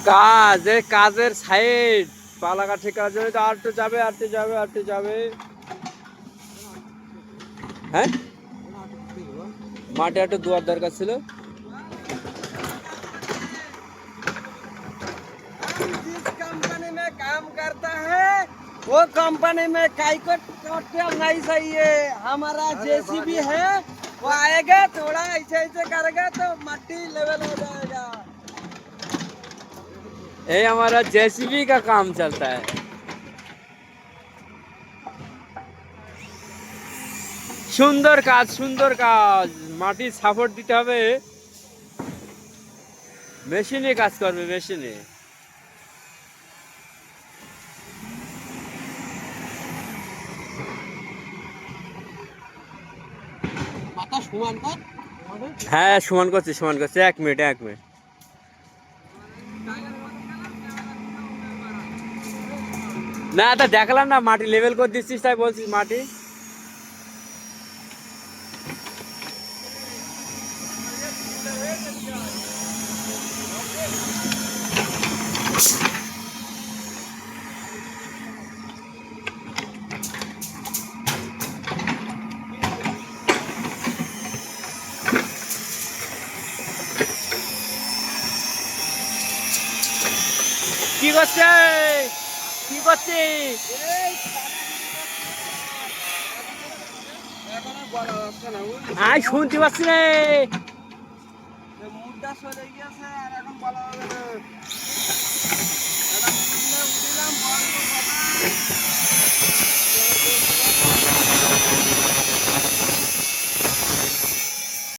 কাজ এই কাজের সাইড পালাকা ঠিকার জন্য তো আর একটু যাবে হ্যাঁ মাঠে একটু দুয়ার দরকার ছিল। जिस कंपनी में काम करता है वो कंपनी में काईकोट नहीं सही है। हमारा जेसीबी है वो आएगा थोड़ा ऐसे ऐसे करेगा तो मट्टी लेवल हो जाएगा। ये हमारा जेसीबी का काम चलता है। সুন্দর কাজ মাটি সাপোর্ট দিতে হবে মেশিনে কাজ করবে মেশিনে। মাথা সমান কর। হ্যাঁ সমান করছে 1 মিনিট। না তা দেখলাম না মাটি লেভেল করে দিচ্ছিস তাই বলছিস মাটি কি করছিস আয় শুনতে পাচ্ছি রে মুডটা সরে গিয়েছে আর এখন বলা হবে না। এটা উঠলাম বলবো কথা।